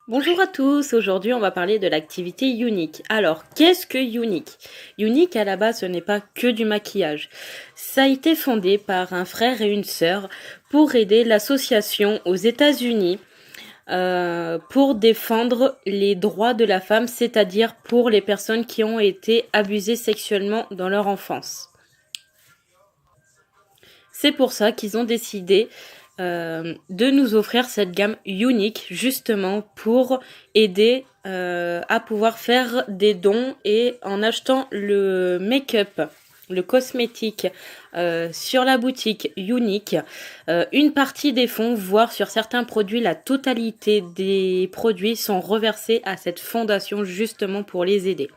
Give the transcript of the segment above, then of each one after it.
Bonjour à tous, aujourd'hui on va parler de l'activité Unique. Alors, qu'est-ce que Unique? Unique à la base ce n'est pas que du maquillage. Ça a été fondé par un frère et une sœur pour aider l'association aux États-Unis pour défendre les droits de la femme, c'est-à-dire pour les personnes qui ont été abusées sexuellement dans leur enfance. C'est pour ça qu'ils ont décidé de nous offrir cette gamme unique justement pour aider à pouvoir faire des dons et en achetant le make-up, le cosmétique sur la boutique unique, une partie des fonds, voire sur certains produits, la totalité des produits sont reversés à cette fondation justement pour les aider.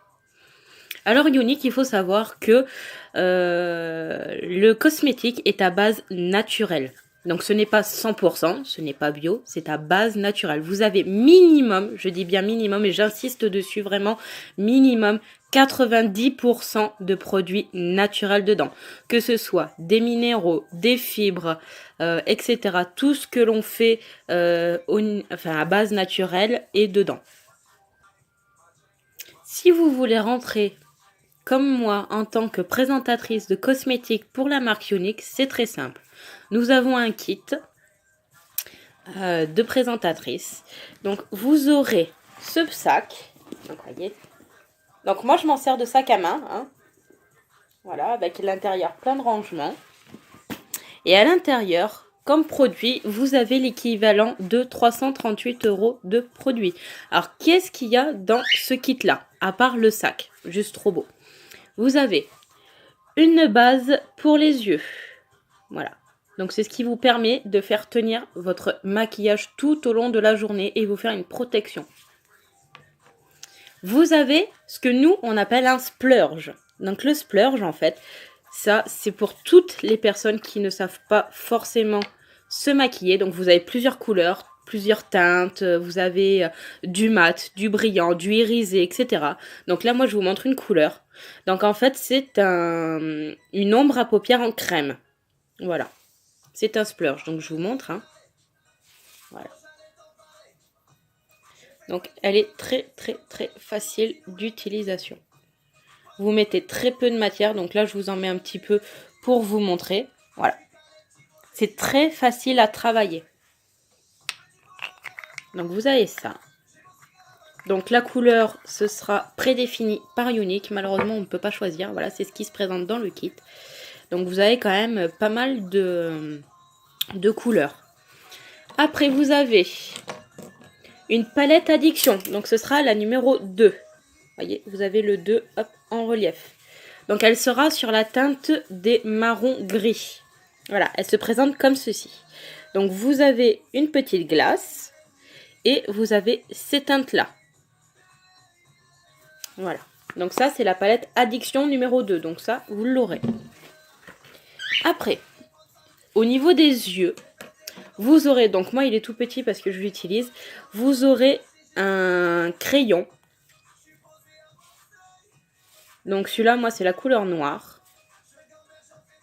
Alors Unique, il faut savoir que le cosmétique est à base naturelle. Donc ce n'est pas 100%, ce n'est pas bio, c'est à base naturelle. Vous avez minimum, je dis bien minimum et j'insiste dessus vraiment, minimum 90% de produits naturels dedans. Que ce soit des minéraux, des fibres, etc. Tout ce que l'on fait à base naturelle est dedans. Si vous voulez rentrer comme moi, en tant que présentatrice de cosmétiques pour la marque Unique, c'est très simple. Nous avons un kit de présentatrice. Donc, vous aurez ce sac. Donc, voyez. Donc, moi, je m'en sers de sac à main. Voilà, avec l'intérieur plein de rangements. Et à l'intérieur, comme produit, vous avez l'équivalent de 338 € de produit. Alors, qu'est-ce qu'il y a dans ce kit-là, à part le sac? Juste trop beau. Vous avez une base pour les yeux. Voilà. Donc c'est ce qui vous permet de faire tenir votre maquillage tout au long de la journée et vous faire une protection. Vous avez ce que nous on appelle un splurge. Donc le splurge en fait, ça c'est pour toutes les personnes qui ne savent pas forcément se maquiller. Donc vous avez plusieurs couleurs, plusieurs teintes, vous avez du mat, du brillant, du irisé, etc. Donc là moi je vous montre une couleur. Donc en fait c'est une ombre à paupières en crème. Voilà. C'est un splurge, donc je vous montre. Voilà. Donc elle est très facile d'utilisation. Vous mettez très peu de matière, donc là je vous en mets un petit peu pour vous montrer. Voilà. C'est très facile à travailler. Donc vous avez ça. Donc la couleur, ce sera prédéfini par Unique. Malheureusement, on ne peut pas choisir. Voilà, c'est ce qui se présente dans le kit. Donc vous avez quand même pas mal de couleurs. Après, vous avez une palette addiction. Donc ce sera la numéro 2. Voyez, vous avez le 2 hop, en relief. Donc elle sera sur la teinte des marrons gris. Voilà, elle se présente comme ceci. Donc vous avez une petite glace et vous avez ces teintes-là. Voilà. Donc ça, c'est la palette addiction numéro 2. Donc ça, vous l'aurez. Après, au niveau des yeux, vous aurez, donc moi il est tout petit parce que je l'utilise, vous aurez un crayon. Donc celui-là, moi c'est la couleur noire.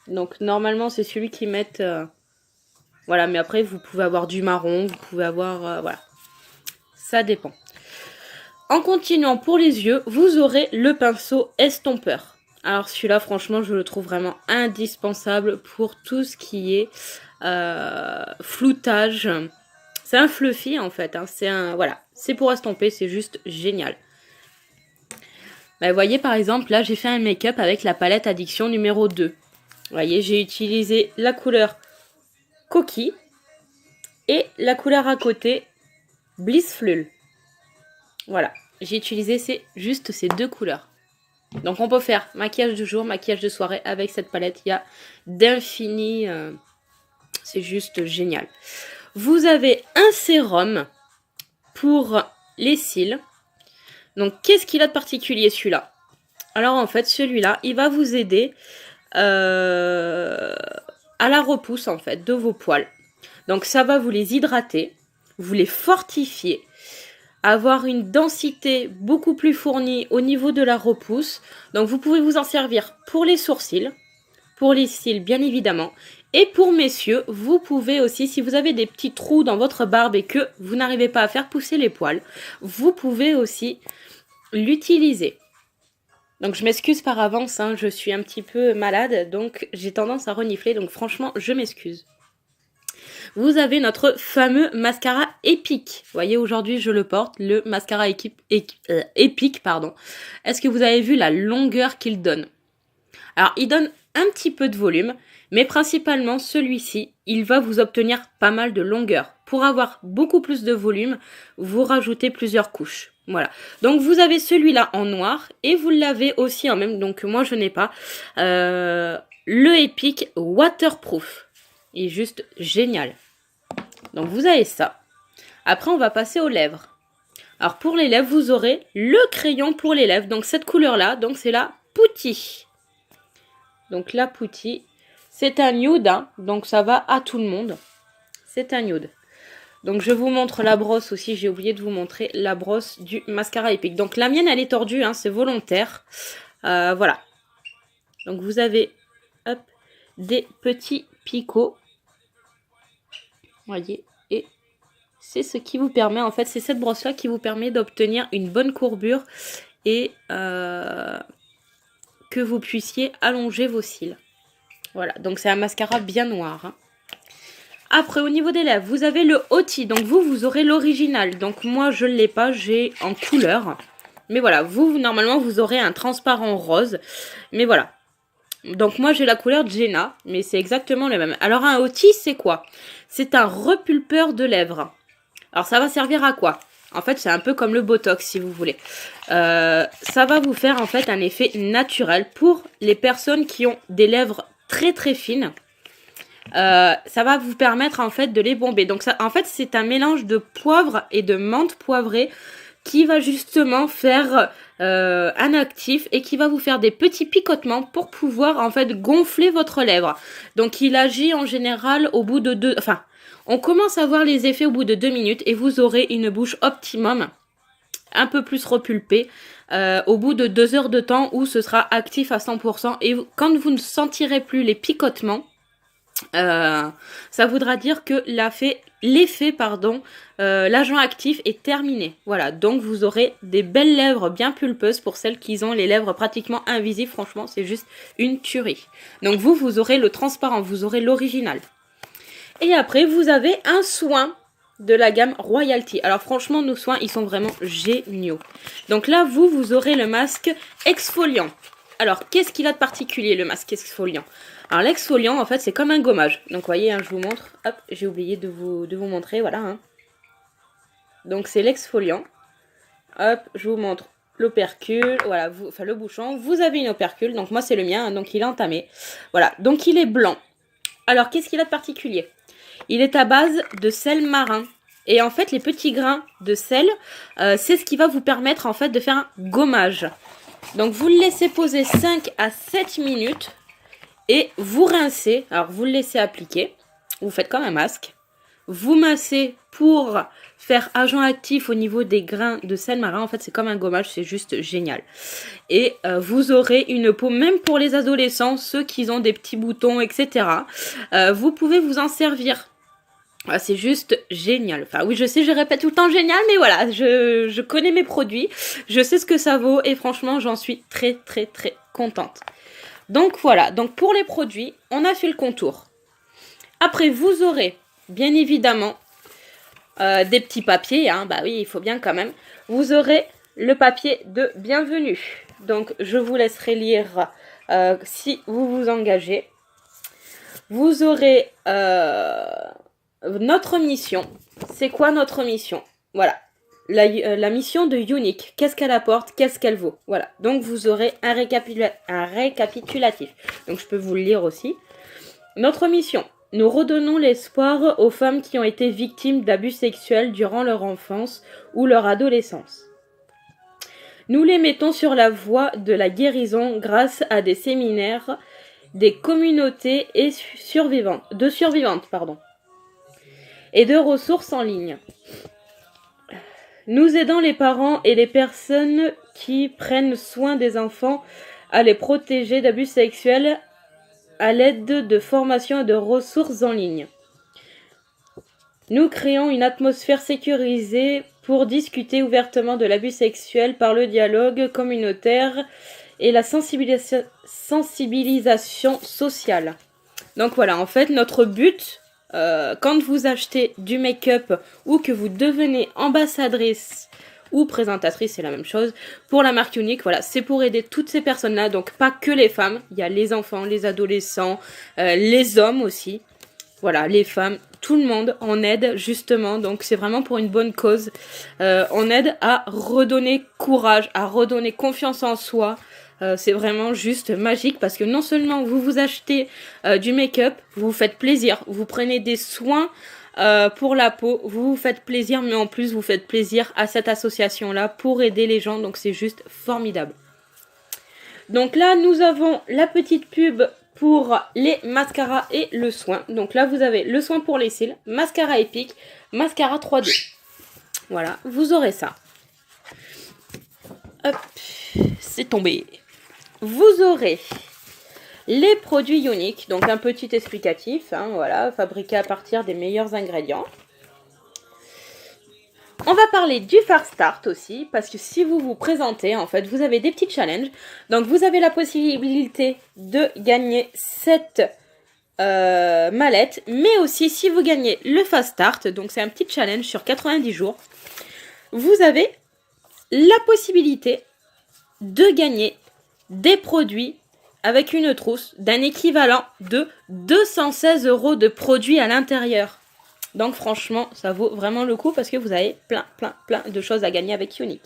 Donc normalement c'est celui qu'ils mettent... voilà, mais après vous pouvez avoir du marron, vous pouvez avoir... voilà, ça dépend. En continuant pour les yeux, vous aurez le pinceau estompeur. Alors celui-là, franchement, je le trouve vraiment indispensable pour tout ce qui est floutage. C'est un fluffy en fait. C'est un voilà, c'est pour estomper, c'est juste génial. Vous voyez par exemple, là j'ai fait un make-up avec la palette addiction numéro 2. Vous voyez, j'ai utilisé la couleur coquille et la couleur à côté Blissful. Voilà, j'ai utilisé juste ces deux couleurs. Donc on peut faire maquillage de jour, maquillage de soirée avec cette palette. Il y a d'infini, c'est juste génial. Vous avez un sérum pour les cils. Donc qu'est-ce qu'il a de particulier celui-là? Alors en fait celui-là, il va vous aider à la repousse en fait de vos poils. Donc ça va vous les hydrater, vous les fortifier, avoir une densité beaucoup plus fournie au niveau de la repousse. Donc vous pouvez vous en servir pour les sourcils, pour les cils bien évidemment, Et pour messieurs, vous pouvez aussi, si vous avez des petits trous dans votre barbe et que vous n'arrivez pas à faire pousser les poils, vous pouvez aussi l'utiliser. Donc je m'excuse par avance, hein, je suis un petit peu malade, donc j'ai tendance à renifler, donc franchement, je m'excuse. Vous avez notre fameux mascara épique. Vous voyez, aujourd'hui, je le porte, le mascara épique, pardon. Est-ce que vous avez vu la longueur qu'il donne? Alors, il donne un petit peu de volume, mais principalement, celui-ci, il va vous obtenir pas mal de longueur. Pour avoir beaucoup plus de volume, vous rajoutez plusieurs couches. Voilà. Donc, vous avez celui-là en noir et vous l'avez aussi en même, donc moi, je n'ai pas, le épique waterproof. Il est juste génial. Donc vous avez ça. Après, on va passer aux lèvres. Alors pour les lèvres, vous aurez le crayon pour les lèvres. Donc cette couleur-là, donc c'est la Putty. Donc la Putty, c'est un nude, hein, donc ça va à tout le monde. C'est un nude. Donc je vous montre la brosse aussi. J'ai oublié de vous montrer la brosse du mascara épique. Donc la mienne, elle est tordue, hein, c'est volontaire. Voilà. Donc vous avez hop, des petits picots. Voyez, et c'est ce qui vous permet, en fait, c'est cette brosse-là qui vous permet d'obtenir une bonne courbure et que vous puissiez allonger vos cils. Voilà, donc c'est un mascara bien noir. Hein. Après, au niveau des lèvres, vous avez le Hoti, donc vous aurez l'original. Donc moi, je ne l'ai pas, j'ai en couleur. Mais voilà, normalement, vous aurez un transparent rose. Mais voilà. Donc moi j'ai la couleur Jenna, mais c'est exactement le même. Alors un Hoti c'est quoi? C'est un repulpeur de lèvres. Alors ça va servir à quoi? En fait c'est un peu comme le Botox si vous voulez. Ça va vous faire en fait un effet naturel pour les personnes qui ont des lèvres très très fines. Ça va vous permettre en fait de les bomber. Donc ça, en fait c'est un mélange de poivre et de menthe poivrée qui va justement faire un actif et qui va vous faire des petits picotements pour pouvoir en fait gonfler votre lèvre. Donc il agit en général au bout de on commence à voir les effets au bout de 2 minutes et vous aurez une bouche optimum, un peu plus repulpée, au bout de 2 heures de temps où ce sera actif à 100%. Et quand vous ne sentirez plus les picotements, ça voudra dire que l'agent actif est terminé. Voilà, donc vous aurez des belles lèvres bien pulpeuses pour celles qui ont les lèvres pratiquement invisibles. Franchement, c'est juste une tuerie. Donc vous aurez le transparent, vous aurez l'original. Et après, vous avez un soin de la gamme Royalty. Alors franchement, nos soins, ils sont vraiment géniaux. Donc là, vous aurez le masque exfoliant. Alors, qu'est-ce qu'il a de particulier, le masque exfoliant? Alors, l'exfoliant, en fait, c'est comme un gommage. Donc, vous voyez, hein, je vous montre. Hop, j'ai oublié de vous montrer, voilà. Hein. Donc, c'est l'exfoliant. Hop, je vous montre l'opercule. Voilà, le bouchon. Vous avez une opercule. Donc, moi, c'est le mien. Hein, donc, il est entamé. Voilà, donc il est blanc. Alors, qu'est-ce qu'il a de particulier? Il est à base de sel marin. Et en fait, les petits grains de sel, c'est ce qui va vous permettre, en fait, de faire un gommage. Donc, vous le laissez poser 5 à 7 minutes et vous rincez. Alors, vous le laissez appliquer. Vous faites comme un masque. Vous massez pour faire agent actif au niveau des grains de sel marin. En fait, c'est comme un gommage. C'est juste génial. Et vous aurez une peau, même pour les adolescents, ceux qui ont des petits boutons, etc. Vous pouvez vous en servir. Ah, c'est juste génial. Enfin oui, je sais, je répète tout le temps génial, mais voilà, je connais mes produits, je sais ce que ça vaut et franchement, j'en suis très très très contente. Donc voilà, donc pour les produits, on a fait le contour. Après, vous aurez bien évidemment des petits papiers, hein, bah oui, il faut bien quand même. Vous aurez le papier de bienvenue. Donc je vous laisserai lire si vous vous engagez. Vous aurez notre mission. C'est quoi notre mission? Voilà. La mission de Unique. Qu'est-ce qu'elle apporte? Qu'est-ce qu'elle vaut? Voilà. Donc, vous aurez un récapitulatif. Donc, je peux vous le lire aussi. Notre mission. Nous redonnons l'espoir aux femmes qui ont été victimes d'abus sexuels durant leur enfance ou leur adolescence. Nous les mettons sur la voie de la guérison grâce à des séminaires, des communautés et survivantes, et de ressources en ligne. Nous aidons les parents et les personnes qui prennent soin des enfants à les protéger d'abus sexuels à l'aide de formations et de ressources en ligne. Nous créons une atmosphère sécurisée pour discuter ouvertement de l'abus sexuel par le dialogue communautaire et la sensibilisation sociale. Donc voilà, en fait, notre but, quand vous achetez du make-up ou que vous devenez ambassadrice ou présentatrice, c'est la même chose, pour la marque Younique, voilà, c'est pour aider toutes ces personnes-là, donc pas que les femmes, il y a les enfants, les adolescents, les hommes aussi, voilà, les femmes, tout le monde en aide justement, donc c'est vraiment pour une bonne cause, on aide à redonner courage, à redonner confiance en soi. C'est vraiment juste magique parce que non seulement vous vous achetez du make-up, vous vous faites plaisir, vous prenez des soins pour la peau, vous vous faites plaisir, mais en plus vous faites plaisir à cette association-là pour aider les gens, donc c'est juste formidable. Donc là, nous avons la petite pub pour les mascaras et le soin. Donc là, vous avez le soin pour les cils, mascara épique, mascara 3D. Voilà, vous aurez ça. Hop, c'est tombé. Vous aurez les produits Younique, donc un petit explicatif, hein, voilà, fabriqué à partir des meilleurs ingrédients. On va parler du Fast Start aussi, parce que si vous vous présentez, en fait, vous avez des petits challenges. Donc vous avez la possibilité de gagner cette mallette, mais aussi si vous gagnez le Fast Start, donc c'est un petit challenge sur 90 jours, vous avez la possibilité de gagner des produits avec une trousse d'un équivalent de 216 € de produits à l'intérieur. Donc franchement, ça vaut vraiment le coup parce que vous avez plein de choses à gagner avec Younique.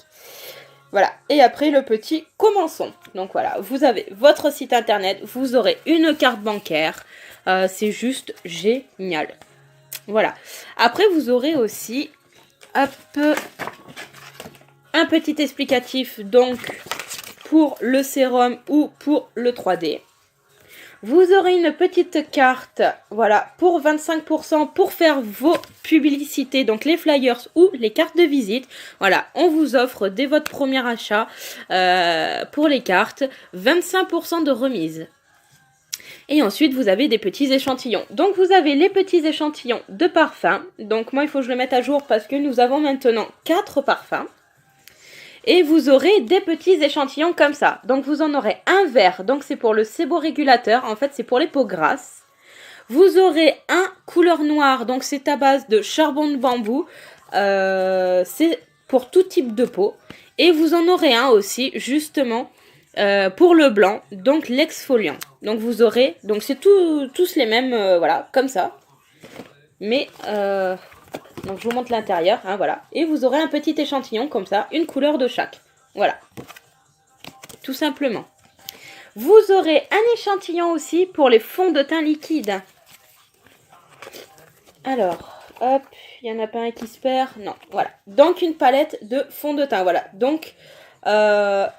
Voilà, et après le petit commençons. Donc voilà, vous avez votre site internet, vous aurez une carte bancaire, c'est juste génial. Voilà, après vous aurez aussi un petit explicatif donc pour le sérum ou pour le 3D. Vous aurez une petite carte, voilà, pour 25% pour faire vos publicités, donc les flyers ou les cartes de visite. Voilà, on vous offre dès votre premier achat pour les cartes 25% de remise. Et ensuite, vous avez des petits échantillons. Donc, vous avez les petits échantillons de parfums. Donc, moi, il faut que je le mette à jour parce que nous avons maintenant 4 parfums. Et vous aurez des petits échantillons comme ça. Donc vous en aurez un vert, donc c'est pour le séborégulateur, en fait c'est pour les peaux grasses. Vous aurez un couleur noire, donc c'est à base de charbon de bambou, c'est pour tout type de peau. Et vous en aurez un aussi justement pour le blanc, donc l'exfoliant. Donc vous aurez, donc c'est tous les mêmes, voilà, comme ça. Mais donc je vous montre l'intérieur, hein, voilà. Et vous aurez un petit échantillon comme ça, une couleur de chaque. Voilà. Tout simplement. Vous aurez un échantillon aussi pour les fonds de teint liquide. Alors, hop, il n'y en a pas un qui se perd. Non, voilà. Donc une palette de fonds de teint, voilà. Donc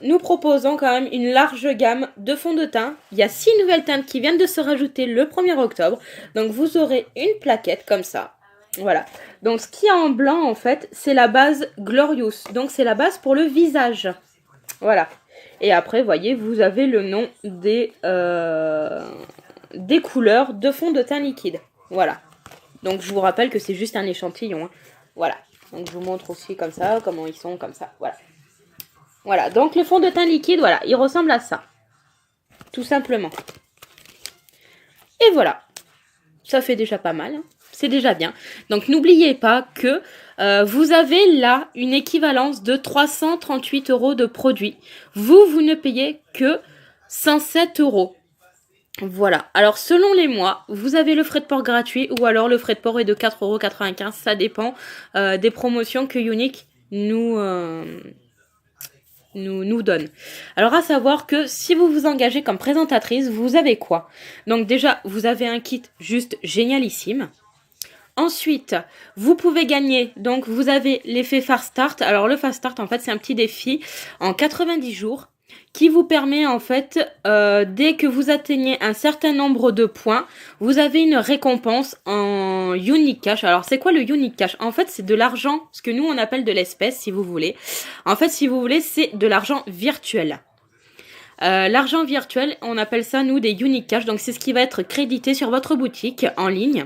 nous proposons quand même une large gamme de fonds de teint. Il y a 6 nouvelles teintes qui viennent de se rajouter le 1er octobre. Donc vous aurez une plaquette comme ça. Voilà, donc ce qu'il y a en blanc en fait, c'est la base Glorious, donc c'est la base pour le visage. Voilà, et après, voyez, vous avez le nom des couleurs de fond de teint liquide. Voilà, donc je vous rappelle que c'est juste un échantillon. Hein. Voilà, donc je vous montre aussi comme ça, comment ils sont comme ça. Voilà, voilà, donc le fond de teint liquide, voilà, il ressemble à ça. Tout simplement. Et voilà, ça fait déjà pas mal, hein. C'est déjà bien. Donc n'oubliez pas que vous avez là une équivalence de 338 € de produits. Vous ne payez que 107 €. Voilà. Alors selon les mois, vous avez le frais de port gratuit ou alors le frais de port est de 4,95 €. Ça dépend des promotions que Younique nous donne. Alors à savoir que si vous vous engagez comme présentatrice, vous avez quoi? Donc déjà, vous avez un kit juste génialissime. Ensuite, vous pouvez gagner, donc vous avez l'effet Fast Start. Alors le Fast Start, en fait, c'est un petit défi en 90 jours qui vous permet, en fait, dès que vous atteignez un certain nombre de points, vous avez une récompense en Younique Cash. Alors c'est quoi le Younique Cash? En fait, c'est de l'argent, ce que nous on appelle de l'espèce, si vous voulez. En fait, si vous voulez, c'est de l'argent virtuel. L'argent virtuel, on appelle ça, nous, des unique cash. Donc, c'est ce qui va être crédité sur votre boutique en ligne.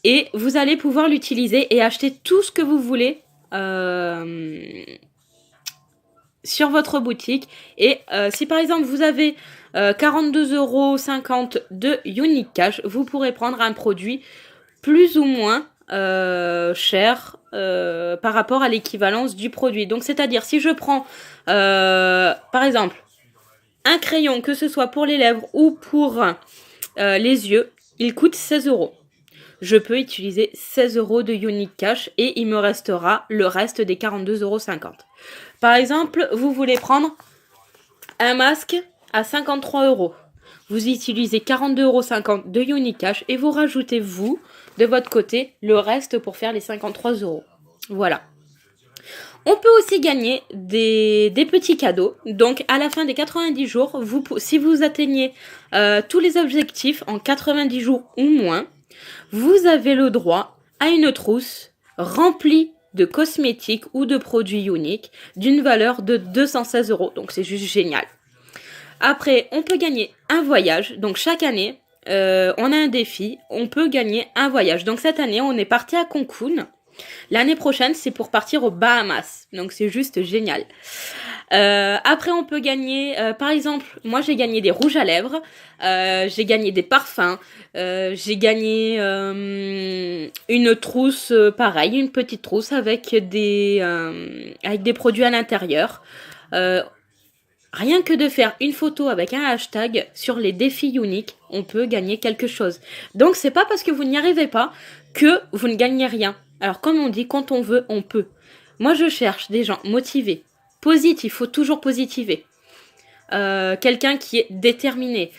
Et vous allez pouvoir l'utiliser et acheter tout ce que vous voulez sur votre boutique. Et si par exemple, vous avez 42,50 € de unique cash, vous pourrez prendre un produit plus ou moins cher par rapport à l'équivalence du produit. Donc, c'est-à-dire, si je prends, par exemple, un crayon, que ce soit pour les lèvres ou pour les yeux, il coûte 16 €. Je peux utiliser 16 € de unique cash et il me restera le reste des 42,50 €. Par exemple, vous voulez prendre un masque à 53 €. Vous utilisez 42,50 € de unique cash et vous rajoutez, vous, de votre côté, le reste pour faire les 53 €. Voilà. On peut aussi gagner des petits cadeaux. Donc, à la fin des 90 jours, si vous atteignez tous les objectifs en 90 jours ou moins, vous avez le droit à une trousse remplie de cosmétiques ou de produits uniques d'une valeur de 216 €. Donc, c'est juste génial. Après, on peut gagner un voyage. Donc, chaque année, on a un défi. On peut gagner un voyage. Donc, cette année, on est parti à Cancun. L'année prochaine, c'est pour partir aux Bahamas. Donc, c'est juste génial. Après, on peut gagner, par exemple, moi, j'ai gagné des rouges à lèvres. J'ai gagné des parfums. J'ai gagné une trousse, pareil, une petite trousse avec des produits à l'intérieur. Rien que de faire une photo avec un hashtag sur les défis uniques, on peut gagner quelque chose. Donc, c'est pas parce que vous n'y arrivez pas que vous ne gagnez rien. Alors, comme on dit, quand on veut, on peut. Moi, je cherche des gens motivés, positifs, il faut toujours positiver. Quelqu'un qui est déterminé.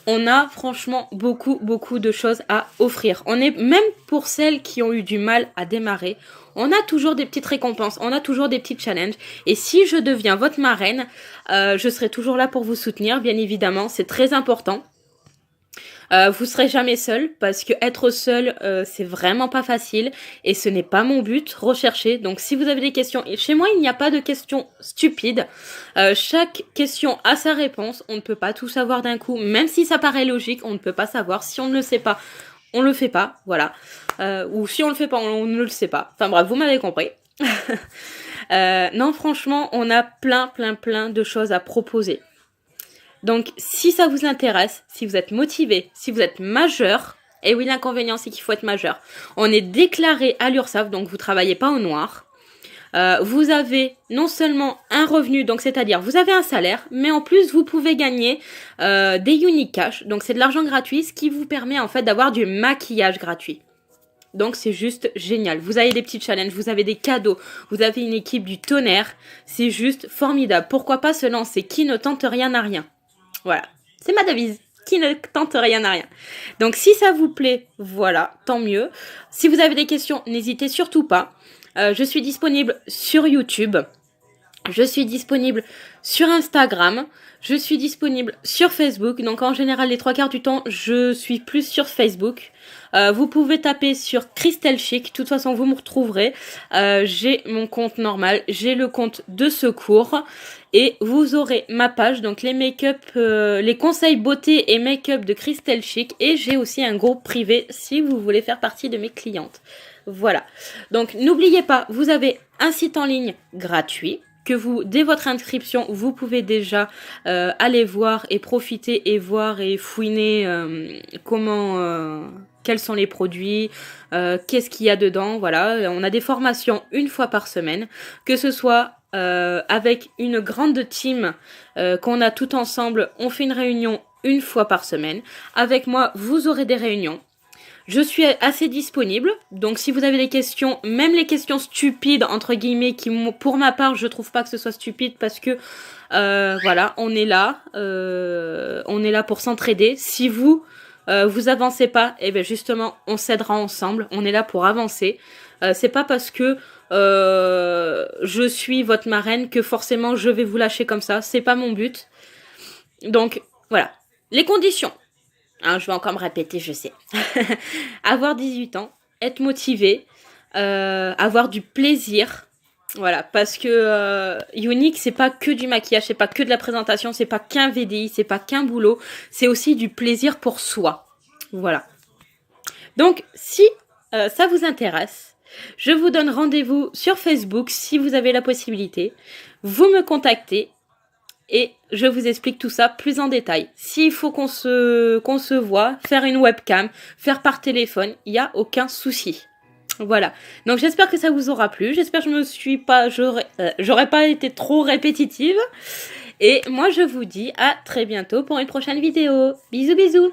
On a franchement beaucoup de choses à offrir. Même pour celles qui ont eu du mal à démarrer, on a toujours des petites récompenses, on a toujours des petits challenges. Et si je deviens votre marraine, je serai toujours là pour vous soutenir, bien évidemment. C'est très important. Vous serez jamais seul parce que être seul, c'est vraiment pas facile et ce n'est pas mon but recherché. Donc si vous avez des questions, et chez moi il n'y a pas de questions stupides. Chaque question a sa réponse. On ne peut pas tout savoir d'un coup, même si ça paraît logique. On ne peut pas savoir. Si on ne le sait pas, on le fait pas. Voilà. Ou si on le fait pas, on ne le sait pas. Enfin bref, vous m'avez compris. Non, franchement, on a plein de choses à proposer. Donc, si ça vous intéresse, si vous êtes motivé, si vous êtes majeur, et oui, l'inconvénient, c'est qu'il faut être majeur. On est déclaré à l'URSSAF, donc vous travaillez pas au noir. Vous avez non seulement un revenu, donc c'est-à-dire vous avez un salaire, mais en plus vous pouvez gagner des unique cash, donc c'est de l'argent gratuit, ce qui vous permet en fait d'avoir du maquillage gratuit. Donc c'est juste génial. Vous avez des petits challenges, vous avez des cadeaux, vous avez une équipe du tonnerre, c'est juste formidable. Pourquoi pas se lancer? Qui ne tente rien n'a rien. Voilà, c'est ma devise. Qui ne tente rien n'a rien. Donc si ça vous plaît, voilà, tant mieux. Si vous avez des questions, n'hésitez surtout pas. Je suis disponible sur YouTube. Je suis disponible sur Instagram. Je suis disponible sur Facebook. Donc en général, les 3/4 du temps, je suis plus sur Facebook. Vous pouvez taper sur Christelle Chic. De toute façon, vous me retrouverez. J'ai mon compte normal. J'ai le compte de secours. Et vous aurez ma page, donc les make-up, les conseils beauté et make-up de Christelle Chic. Et j'ai aussi un groupe privé si vous voulez faire partie de mes clientes. Voilà. Donc n'oubliez pas, vous avez un site en ligne gratuit que vous, dès votre inscription, vous pouvez déjà aller voir et profiter et voir et fouiner quels sont les produits, qu'est-ce qu'il y a dedans. Voilà, on a des formations une fois par semaine, que ce soit avec une grande team qu'on a tout ensemble. On fait une réunion une fois par semaine. Avec moi, vous aurez des réunions. Je suis assez disponible, donc si vous avez des questions, même les questions stupides, entre guillemets, qui pour ma part, je trouve pas que ce soit stupide parce que, voilà, on est là pour s'entraider. Si vous avancez pas, eh bien justement, on s'aidera ensemble, on est là pour avancer. C'est pas parce que je suis votre marraine que forcément je vais vous lâcher comme ça, c'est pas mon but. Donc, voilà. Les conditions. Hein, je vais encore me répéter, je sais. Avoir 18 ans, être motivé, avoir du plaisir, Voilà, parce que Younique, c'est pas que du maquillage, c'est pas que de la présentation, c'est pas qu'un VDI, c'est pas qu'un boulot, c'est aussi du plaisir pour soi. Voilà. Donc, si ça vous intéresse, je vous donne rendez-vous sur Facebook si vous avez la possibilité. Vous me contactez et je vous explique tout ça plus en détail. S'il faut qu'on se voit, faire une webcam, faire par téléphone, il n'y a aucun souci. Voilà. Donc j'espère que ça vous aura plu. J'espère que j'aurais pas été trop répétitive. Et moi je vous dis à très bientôt pour une prochaine vidéo. Bisous bisous.